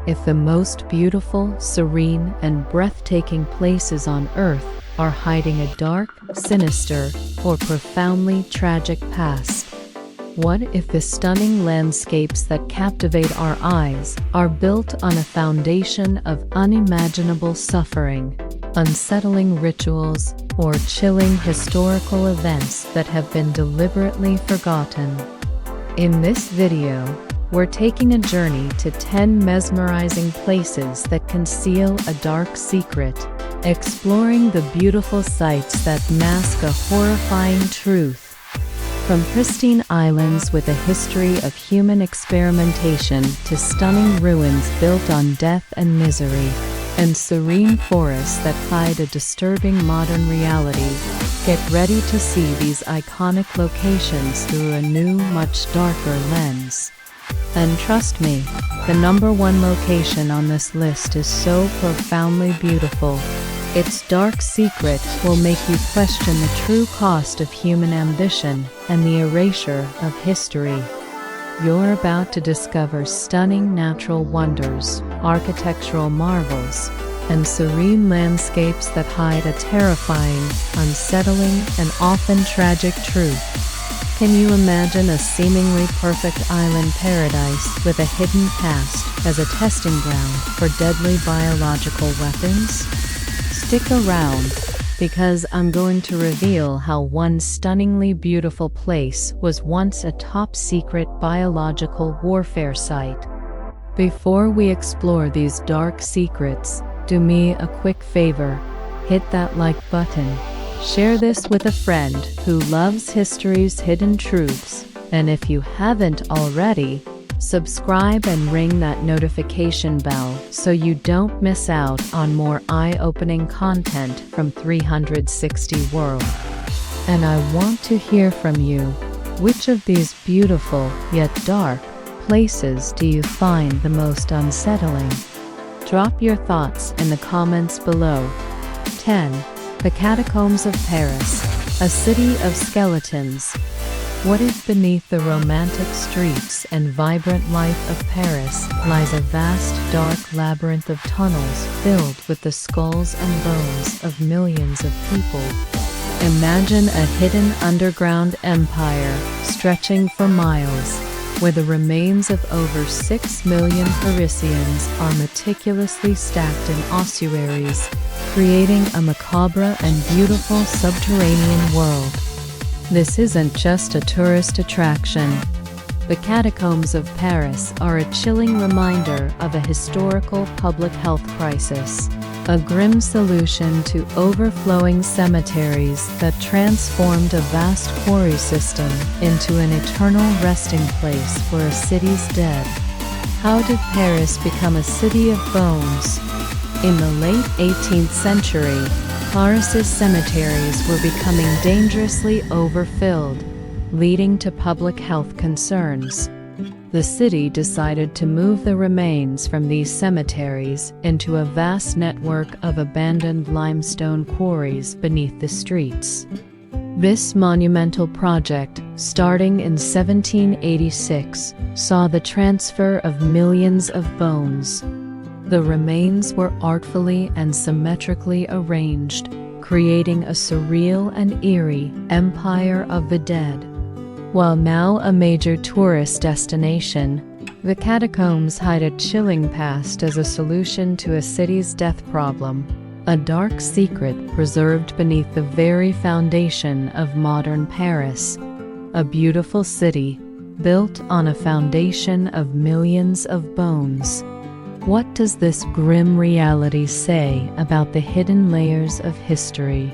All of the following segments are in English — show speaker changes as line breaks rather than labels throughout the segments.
if the most beautiful, serene, and breathtaking places on Earth are hiding a dark, sinister, or profoundly tragic past? What if the stunning landscapes that captivate our eyes are built on a foundation of unimaginable suffering, unsettling rituals, or chilling historical events that have been deliberately forgotten? In this video, we're taking a journey to 10 mesmerizing places that conceal a dark secret, exploring the beautiful sights that mask a horrifying truth. From pristine islands with a history of human experimentation to stunning ruins built on death and misery, and serene forests that hide a disturbing modern reality, get ready to see these iconic locations through a new, much darker lens. And trust me, the number one location on this list is so profoundly beautiful. Its dark secret will make you question the true cost of human ambition and the erasure of history. You're about to discover stunning natural wonders, architectural marvels, and serene landscapes that hide a terrifying, unsettling, and often tragic truth. Can you imagine a seemingly perfect island paradise with a hidden past as a testing ground for deadly biological weapons? Stick around, because I'm going to reveal how one stunningly beautiful place was once a top-secret biological warfare site. Before we explore these dark secrets, do me a quick favor. Hit that like button. Share this with a friend who loves history's hidden truths, and if you haven't already, subscribe and ring that notification bell so you don't miss out on more eye-opening content from 360 World. And I want to hear from you. Which of these beautiful, yet dark, places do you find the most unsettling? Drop your thoughts in the comments below. 10. The Catacombs of Paris, a city of skeletons. What if beneath the romantic streets and vibrant life of Paris lies a vast, dark labyrinth of tunnels filled with the skulls and bones of millions of people? Imagine a hidden underground empire stretching for miles, where the remains of over 6 million Parisians are meticulously stacked in ossuaries, creating a macabre and beautiful subterranean world. This isn't just a tourist attraction. The Catacombs of Paris are a chilling reminder of a historical public health crisis, a grim solution to overflowing cemeteries that transformed a vast quarry system into an eternal resting place for a city's dead. How did Paris become a city of bones? In the late 18th century, Paris's cemeteries were becoming dangerously overfilled, leading to public health concerns. The city decided to move the remains from these cemeteries into a vast network of abandoned limestone quarries beneath the streets. This monumental project, starting in 1786, saw the transfer of millions of bones. The remains were artfully and symmetrically arranged, creating a surreal and eerie empire of the dead. While now a major tourist destination, the catacombs hide a chilling past as a solution to a city's death problem, a dark secret preserved beneath the very foundation of modern Paris, a beautiful city built on a foundation of millions of bones. What does this grim reality say about the hidden layers of history?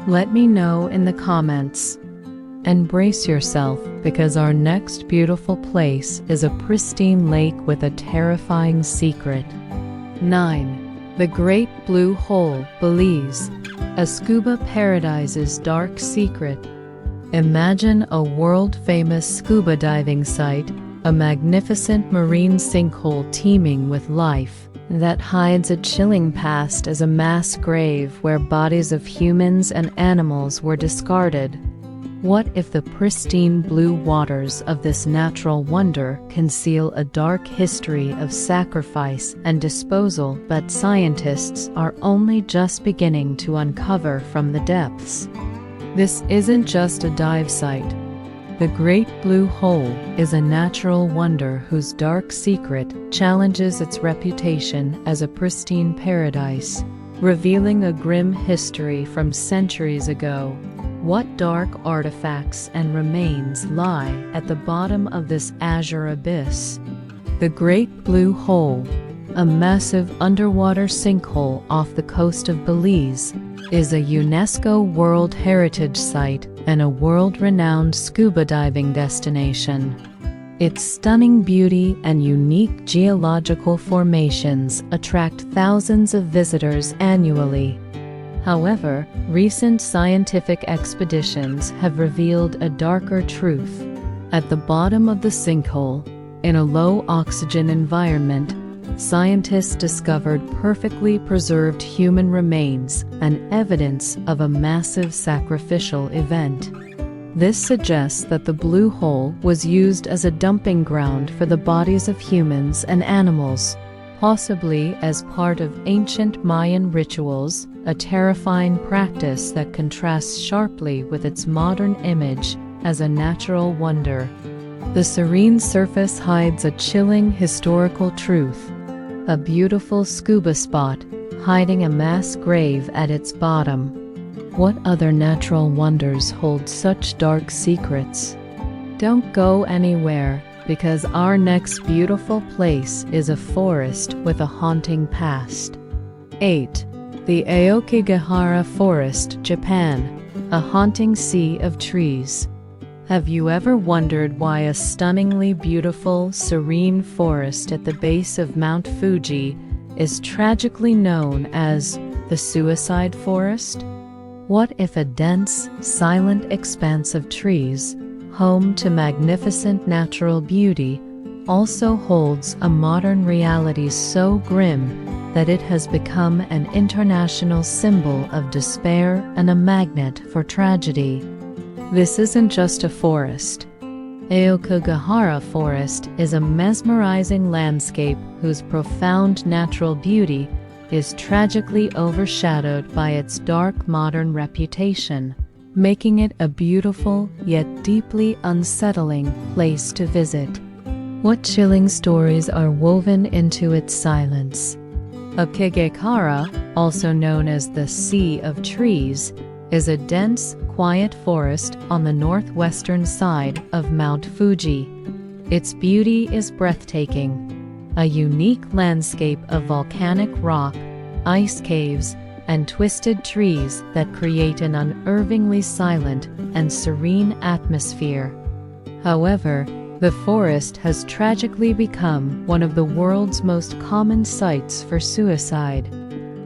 Let me know in the comments. And brace yourself, because our next beautiful place is a pristine lake with a terrifying secret. 9. The Great Blue Hole, Belize, a scuba paradise's dark secret. Imagine a world-famous scuba diving site, a magnificent marine sinkhole teeming with life, that hides a chilling past as a mass grave where bodies of humans and animals were discarded. What if the pristine blue waters of this natural wonder conceal a dark history of sacrifice and disposal that scientists are only just beginning to uncover from the depths? This isn't just a dive site. The Great Blue Hole is a natural wonder whose dark secret challenges its reputation as a pristine paradise, revealing a grim history from centuries ago. What dark artifacts and remains lie at the bottom of this azure abyss? The Great Blue Hole, a massive underwater sinkhole off the coast of Belize, is a UNESCO World Heritage Site and a world-renowned scuba diving destination. Its stunning beauty and unique geological formations attract thousands of visitors annually. However, recent scientific expeditions have revealed a darker truth. At the bottom of the sinkhole, in a low-oxygen environment, scientists discovered perfectly preserved human remains and evidence of a massive sacrificial event. This suggests that the blue hole was used as a dumping ground for the bodies of humans and animals, possibly as part of ancient Mayan rituals, a terrifying practice that contrasts sharply with its modern image as a natural wonder. The serene surface hides a chilling historical truth, a beautiful scuba spot hiding a mass grave at its bottom. What other natural wonders hold such dark secrets? Don't go anywhere, because our next beautiful place is a forest with a haunting past. 8. The Aokigahara Forest, Japan, a haunting sea of trees. Have you ever wondered why a stunningly beautiful, serene forest at the base of Mount Fuji is tragically known as the Suicide Forest? What if a dense, silent expanse of trees, home to magnificent natural beauty, also holds a modern reality so grim that it has become an international symbol of despair and a magnet for tragedy? This isn't just a forest. Aokigahara Forest is a mesmerizing landscape whose profound natural beauty is tragically overshadowed by its dark modern reputation, making it a beautiful yet deeply unsettling place to visit. What chilling stories are woven into its silence? Aokigahara, also known as the Sea of Trees, is a dense, quiet forest on the northwestern side of Mount Fuji. Its beauty is breathtaking, a unique landscape of volcanic rock, ice caves, and twisted trees that create an unnervingly silent and serene atmosphere. However, the forest has tragically become one of the world's most common sites for suicide.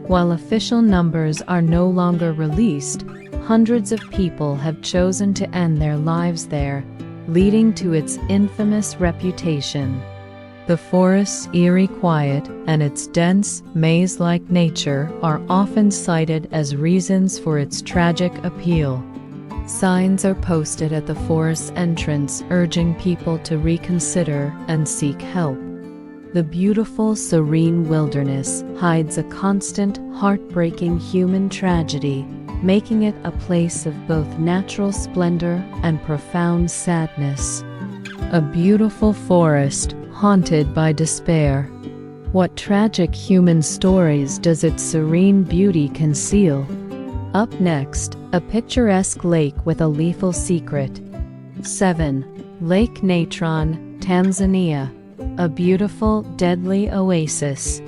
While official numbers are no longer released, hundreds of people have chosen to end their lives there, leading to its infamous reputation. The forest's eerie quiet and its dense, maze-like nature are often cited as reasons for its tragic appeal. Signs are posted at the forest's entrance urging people to reconsider and seek help. The beautiful, serene wilderness hides a constant, heartbreaking human tragedy, making it a place of both natural splendor and profound sadness. A beautiful forest haunted by despair. What tragic human stories does its serene beauty conceal? Up next, a picturesque lake with a lethal secret. 7. Lake Natron, Tanzania. A beautiful, deadly oasis.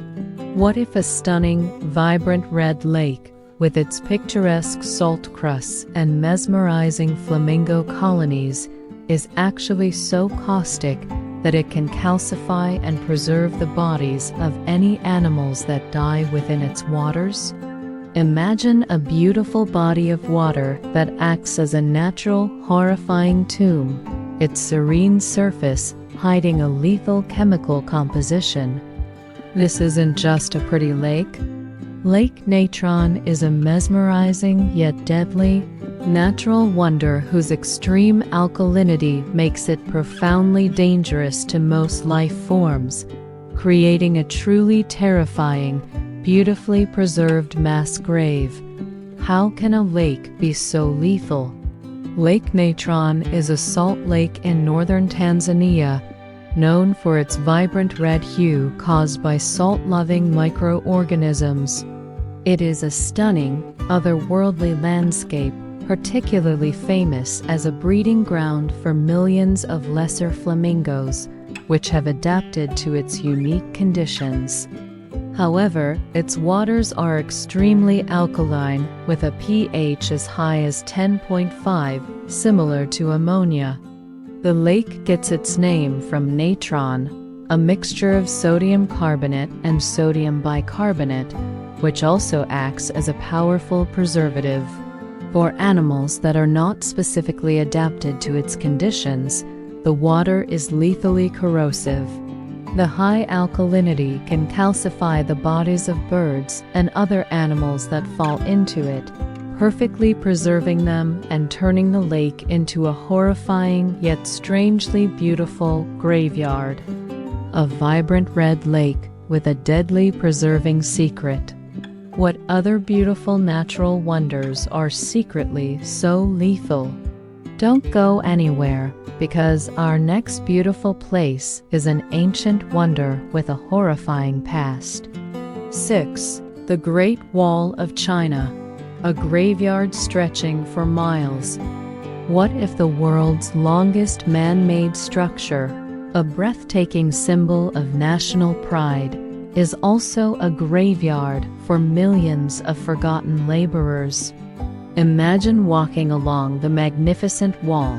What if a stunning, vibrant red lake, with its picturesque salt crusts and mesmerizing flamingo colonies, is actually so caustic that it can calcify and preserve the bodies of any animals that die within its waters? Imagine a beautiful body of water that acts as a natural, horrifying tomb, its serene surface hiding a lethal chemical composition. This isn't just a pretty lake. Lake Natron is a mesmerizing yet deadly natural wonder whose extreme alkalinity makes it profoundly dangerous to most life forms, creating a truly terrifying, beautifully preserved mass grave. How can a lake be so lethal? Lake Natron is a salt lake in northern Tanzania, known for its vibrant red hue caused by salt-loving microorganisms. It is a stunning, otherworldly landscape, particularly famous as a breeding ground for millions of lesser flamingos, which have adapted to its unique conditions. However, its waters are extremely alkaline, with a pH as high as 10.5, similar to ammonia. The lake gets its name from natron, a mixture of sodium carbonate and sodium bicarbonate, which also acts as a powerful preservative. For animals that are not specifically adapted to its conditions, the water is lethally corrosive. The high alkalinity can calcify the bodies of birds and other animals that fall into it, perfectly preserving them and turning the lake into a horrifying yet strangely beautiful graveyard. A vibrant red lake with a deadly preserving secret. What other beautiful natural wonders are secretly so lethal? Don't go anywhere, because our next beautiful place is an ancient wonder with a horrifying past. 6. The Great Wall of China, a graveyard stretching for miles. What if the world's longest man-made structure, a breathtaking symbol of national pride, is also a graveyard for millions of forgotten laborers? Imagine walking along the magnificent wall,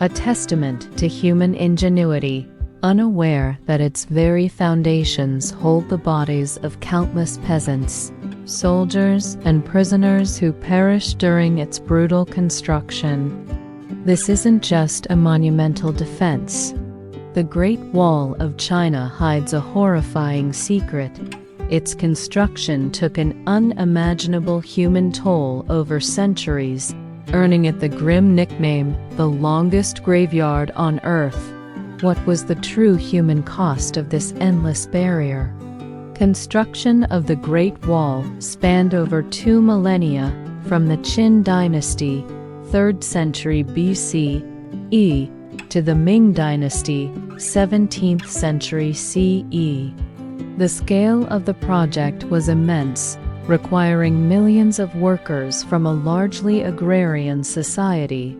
a testament to human ingenuity, unaware that its very foundations hold the bodies of countless peasants, soldiers, and prisoners who perished during its brutal construction. This isn't just a monumental defense. The Great Wall of China hides a horrifying secret. Its construction took an unimaginable human toll over centuries, earning it the grim nickname, the longest graveyard on Earth. What was the true human cost of this endless barrier? Construction of the Great Wall spanned over 2 millennia, from the Qin Dynasty, 3rd century BCE, to the Ming Dynasty, 17th century CE. The scale of the project was immense, requiring millions of workers from a largely agrarian society.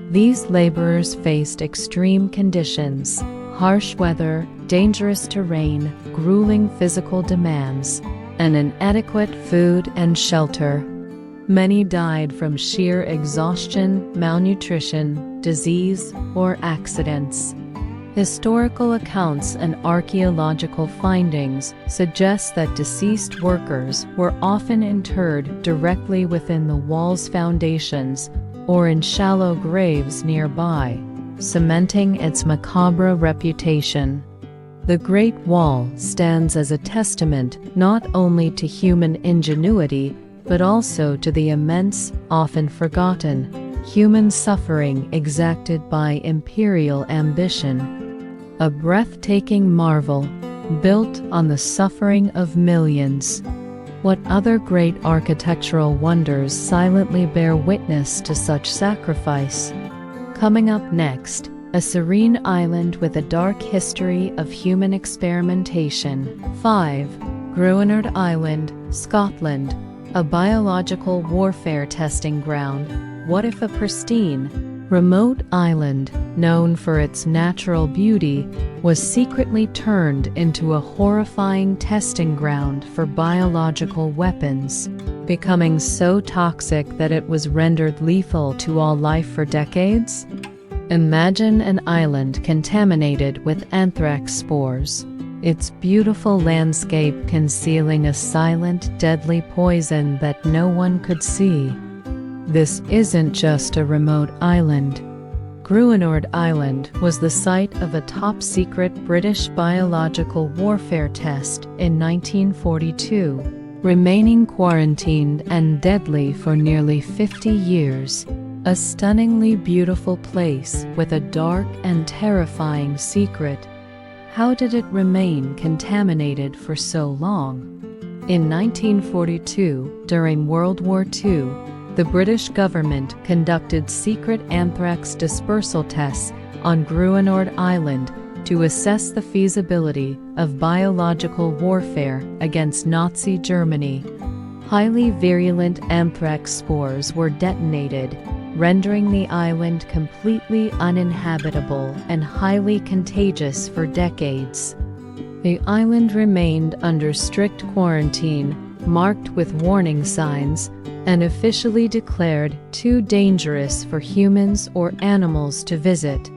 These laborers faced extreme conditions, harsh weather, dangerous terrain, grueling physical demands, and inadequate food and shelter. Many died from sheer exhaustion, malnutrition, disease, or accidents. Historical accounts and archaeological findings suggest that deceased workers were often interred directly within the wall's foundations or in shallow graves nearby, cementing its macabre reputation. The Great Wall stands as a testament not only to human ingenuity, but also to the immense, often forgotten, human suffering exacted by imperial ambition. A breathtaking marvel, built on the suffering of millions. What other great architectural wonders silently bear witness to such sacrifice? Coming up next, a serene island with a dark history of human experimentation. 5. Gruinard Island, Scotland, a biological warfare testing ground. What if a pristine, remote island, known for its natural beauty, was secretly turned into a horrifying testing ground for biological weapons, becoming so toxic that it was rendered lethal to all life for decades? Imagine an island contaminated with anthrax spores, its beautiful landscape concealing a silent, deadly poison that no one could see. This isn't just a remote island. Gruinard Island was the site of a top-secret British biological warfare test in 1942. remaining quarantined and deadly for nearly 50 years. A stunningly beautiful place with a dark and terrifying secret. How did it remain contaminated for so long? In 1942, during World War II, the British government conducted secret anthrax dispersal tests on Gruinord Island to assess the feasibility of biological warfare against Nazi Germany. Highly virulent anthrax spores were detonated, rendering the island completely uninhabitable and highly contagious for decades. The island remained under strict quarantine, marked with warning signs, and officially declared too dangerous for humans or animals to visit.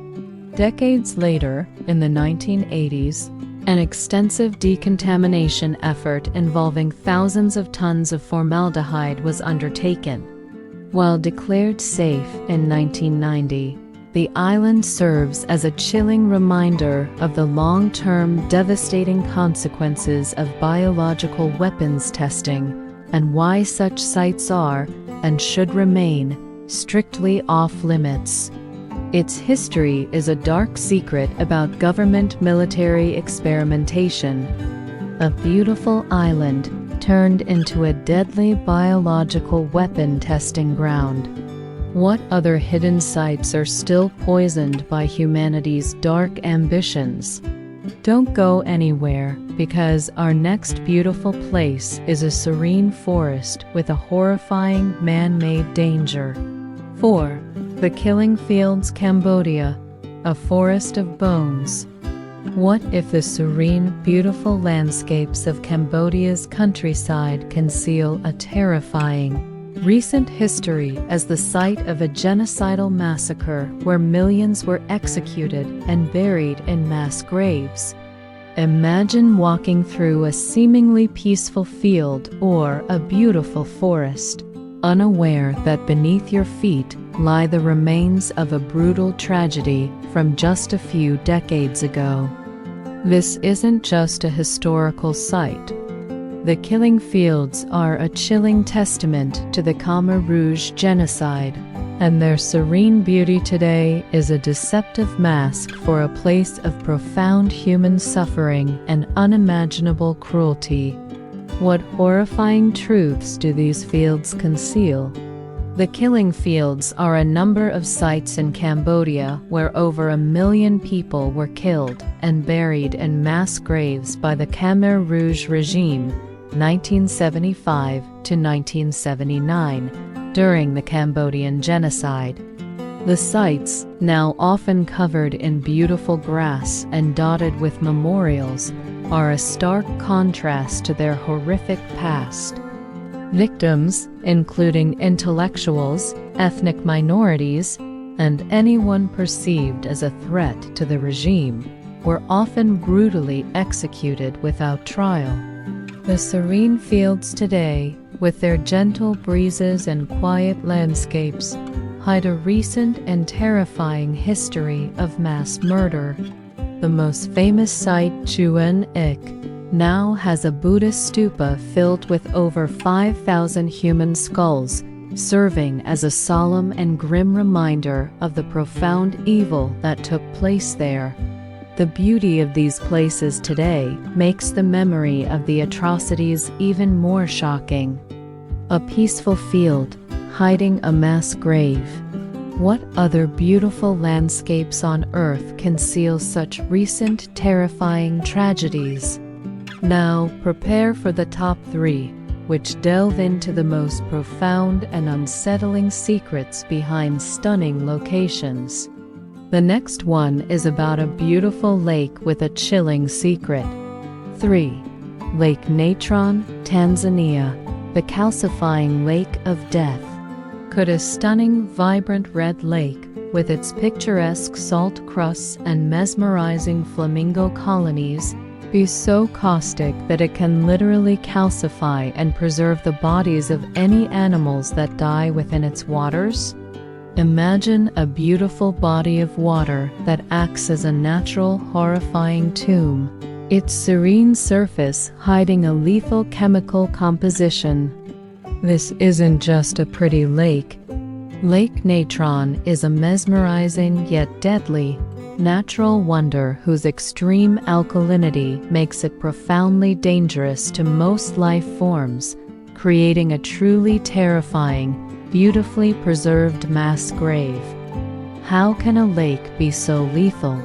Decades later, in the 1980s, an extensive decontamination effort involving thousands of tons of formaldehyde was undertaken. While declared safe in 1990, the island serves as a chilling reminder of the long-term devastating consequences of biological weapons testing and why such sites are, and should remain, strictly off-limits. Its history is a dark secret about government military experimentation. A beautiful island turned into a deadly biological weapon testing ground. What other hidden sites are still poisoned by humanity's dark ambitions? Don't go anywhere, because our next beautiful place is a serene forest with a horrifying man-made danger. 4. The Killing Fields, Cambodia, a forest of bones. What if the serene, beautiful landscapes of Cambodia's countryside conceal a terrifying, recent history as the site of a genocidal massacre where millions were executed and buried in mass graves? Imagine walking through a seemingly peaceful field or a beautiful forest, unaware that beneath your feet lie the remains of a brutal tragedy from just a few decades ago. This isn't just a historical site. The Killing Fields are a chilling testament to the Khmer Rouge genocide, and their serene beauty today is a deceptive mask for a place of profound human suffering and unimaginable cruelty. What horrifying truths do these fields conceal? The Killing Fields are a number of sites in Cambodia where over 1 million people were killed and buried in mass graves by the Khmer Rouge regime, 1975 to 1979, during the Cambodian genocide. The sites, now often covered in beautiful grass and dotted with memorials, are a stark contrast to their horrific past. Victims, including intellectuals, ethnic minorities, and anyone perceived as a threat to the regime, were often brutally executed without trial. The serene fields today, with their gentle breezes and quiet landscapes, hide a recent and terrifying history of mass murder. The most famous site, Chuen Ik, now has a Buddhist stupa filled with over 5,000 human skulls, serving as a solemn and grim reminder of the profound evil that took place there. The beauty of these places today makes the memory of the atrocities even more shocking. A peaceful field, hiding a mass grave. What other beautiful landscapes on Earth conceal such recent, terrifying tragedies? Now, prepare for the top 3, which delve into the most profound and unsettling secrets behind stunning locations. The next one is about a beautiful lake with a chilling secret. 3. Lake Natron, Tanzania, the calcifying lake of death. Could a stunning, vibrant red lake, with its picturesque salt crusts and mesmerizing flamingo colonies, be so caustic that it can literally calcify and preserve the bodies of any animals that die within its waters? Imagine a beautiful body of water that acts as a natural, horrifying tomb, its serene surface hiding a lethal chemical composition. This isn't just a pretty lake. Lake Natron is a mesmerizing yet deadly natural wonder whose extreme alkalinity makes it profoundly dangerous to most life forms, creating a truly terrifying, beautifully preserved mass grave. How can a lake be so lethal?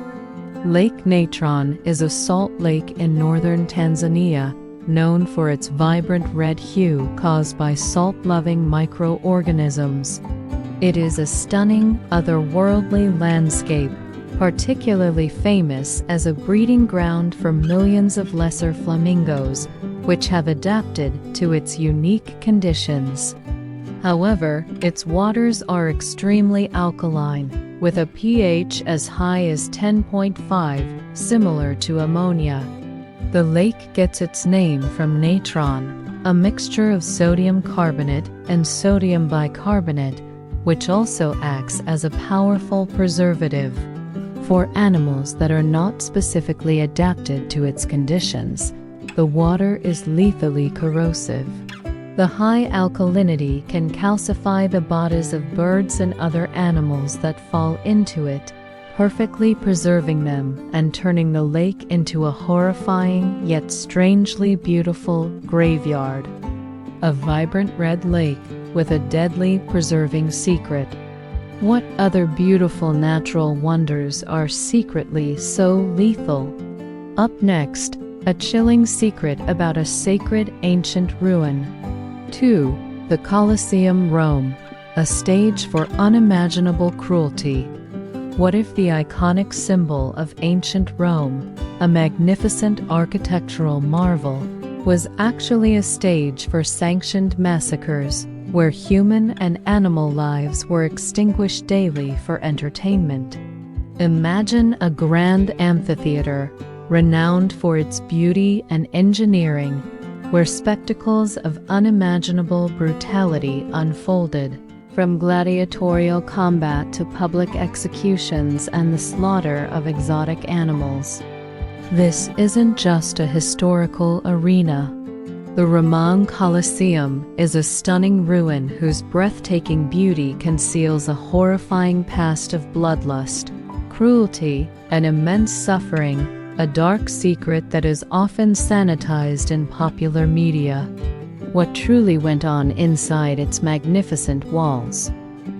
Lake Natron is a salt lake in northern Tanzania, known for its vibrant red hue caused by salt-loving microorganisms. It is a stunning, otherworldly landscape, particularly famous as a breeding ground for millions of lesser flamingos, which have adapted to its unique conditions. However, its waters are extremely alkaline, with a pH as high as 10.5, similar to ammonia. The lake gets its name from natron, a mixture of sodium carbonate and sodium bicarbonate, which also acts as a powerful preservative. For animals that are not specifically adapted to its conditions, the water is lethally corrosive. The high alkalinity can calcify the bodies of birds and other animals that fall into it, perfectly preserving them and turning the lake into a horrifying yet strangely beautiful graveyard. A vibrant red lake with a deadly preserving secret. What other beautiful natural wonders are secretly so lethal? Up next, a chilling secret about a sacred ancient ruin. 2. The Colosseum, Rome, a stage for unimaginable cruelty. What if the iconic symbol of ancient Rome, a magnificent architectural marvel, was actually a stage for sanctioned massacres, where human and animal lives were extinguished daily for entertainment? Imagine a grand amphitheater, renowned for its beauty and engineering, where spectacles of unimaginable brutality unfolded, from gladiatorial combat to public executions and the slaughter of exotic animals. This isn't just a historical arena. The Roman Colosseum is a stunning ruin whose breathtaking beauty conceals a horrifying past of bloodlust, cruelty, and immense suffering, a dark secret that is often sanitized in popular media. What truly went on inside its magnificent walls?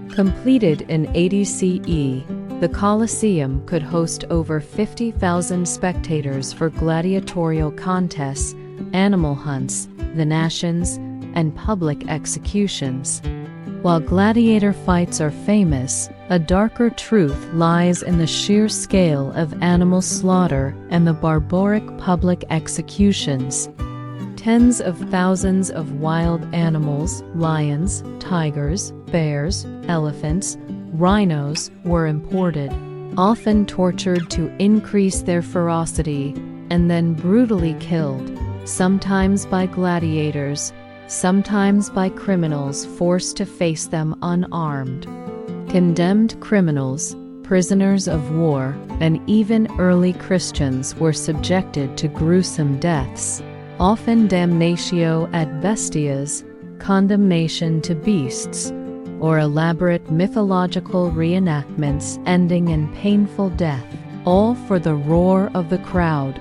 Completed in 80 CE, the Colosseum could host over 50,000 spectators for gladiatorial contests, animal hunts, venations, and public executions. While gladiator fights are famous, a darker truth lies in the sheer scale of animal slaughter and the barbaric public executions. Tens of thousands of wild animals, lions, tigers, bears, elephants, rhinos, were imported, often tortured to increase their ferocity, and then brutally killed, sometimes by gladiators, sometimes by criminals forced to face them unarmed. Condemned criminals, prisoners of war, and even early Christians were subjected to gruesome deaths, often damnatio ad bestias, condemnation to beasts, or elaborate mythological reenactments ending in painful death, all for the roar of the crowd.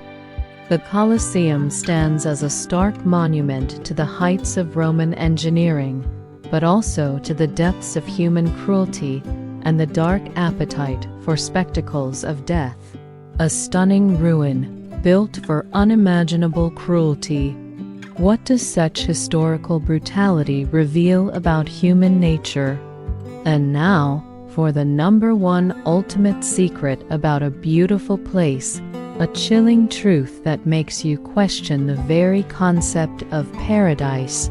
The Colosseum stands as a stark monument to the heights of Roman engineering, but also to the depths of human cruelty and the dark appetite for spectacles of death. A stunning ruin, built for unimaginable cruelty. What does such historical brutality reveal about human nature? And now, for the #1 ultimate secret about a beautiful place, a chilling truth that makes you question the very concept of paradise.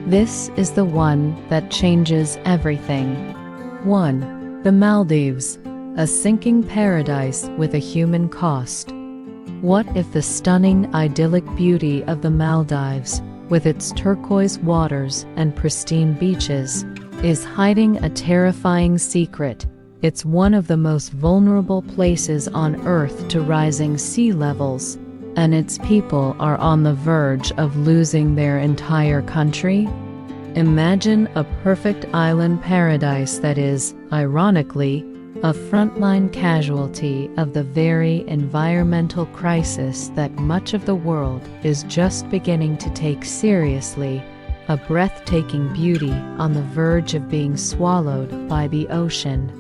This is the one that changes everything. 1. The Maldives, a sinking paradise with a human cost. What if the stunning idyllic beauty of the Maldives, with its turquoise waters and pristine beaches, is hiding a terrifying secret? It's one of the most vulnerable places on Earth to rising sea levels, and its people are on the verge of losing their entire country? Imagine a perfect island paradise that is, ironically, a frontline casualty of the very environmental crisis that much of the world is just beginning to take seriously, a breathtaking beauty on the verge of being swallowed by the ocean.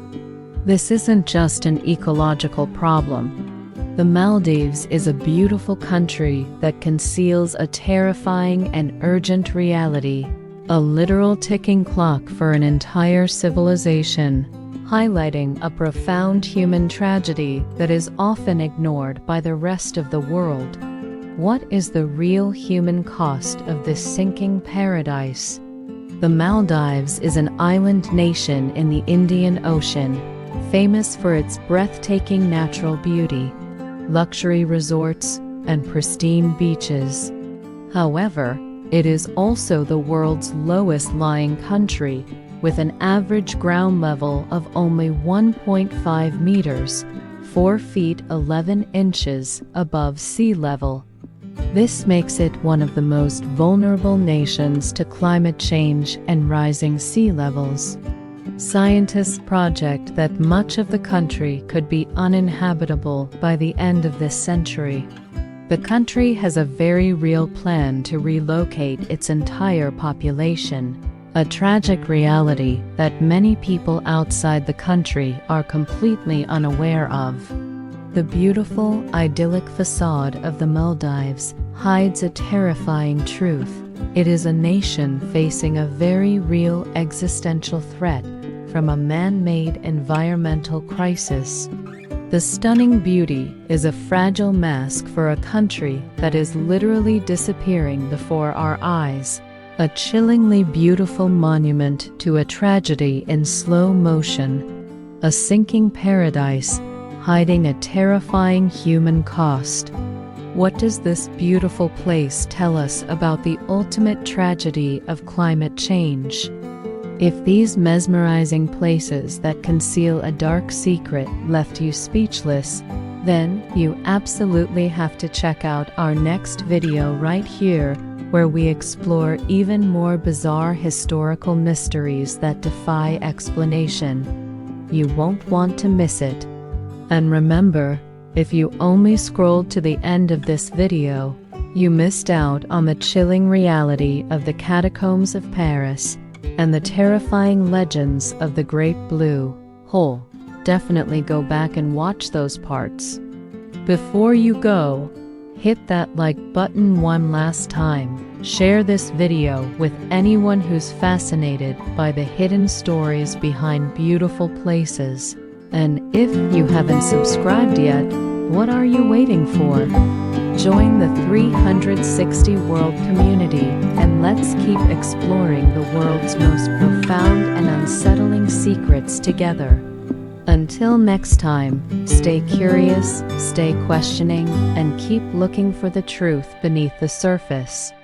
This isn't just an ecological problem. The Maldives is a beautiful country that conceals a terrifying and urgent reality, a literal ticking clock for an entire civilization, highlighting a profound human tragedy that is often ignored by the rest of the world. What is the real human cost of this sinking paradise? The Maldives is an island nation in the Indian Ocean, famous for its breathtaking natural beauty, luxury resorts, and pristine beaches. However, it is also the world's lowest-lying country, with an average ground level of only 1.5 meters, 4 feet 11 inches above sea level. This makes it one of the most vulnerable nations to climate change and rising sea levels. Scientists project that much of the country could be uninhabitable by the end of this century. The country has a very real plan to relocate its entire population, a tragic reality that many people outside the country are completely unaware of. The beautiful, idyllic facade of the Maldives hides a terrifying truth. It is a nation facing a very real existential threat from a man-made environmental crisis. The stunning beauty is a fragile mask for a country that is literally disappearing before our eyes, a chillingly beautiful monument to a tragedy in slow motion, a sinking paradise hiding a terrifying human cost. What does this beautiful place tell us about the ultimate tragedy of climate change? If these mesmerizing places that conceal a dark secret left you speechless, then you absolutely have to check out our next video right here, where we explore even more bizarre historical mysteries that defy explanation. You won't want to miss it. And remember, if you only scrolled to the end of this video, you missed out on the chilling reality of the catacombs of Paris and the terrifying legends of the Great Blue Hole. Definitely go back and watch those parts. Before you go, hit that like button one last time. Share this video with anyone who's fascinated by the hidden stories behind beautiful places. And if you haven't subscribed yet, what are you waiting for? Join the 360 World community and let's keep exploring the world's most profound and unsettling secrets together. Until next time, stay curious, stay questioning, and keep looking for the truth beneath the surface.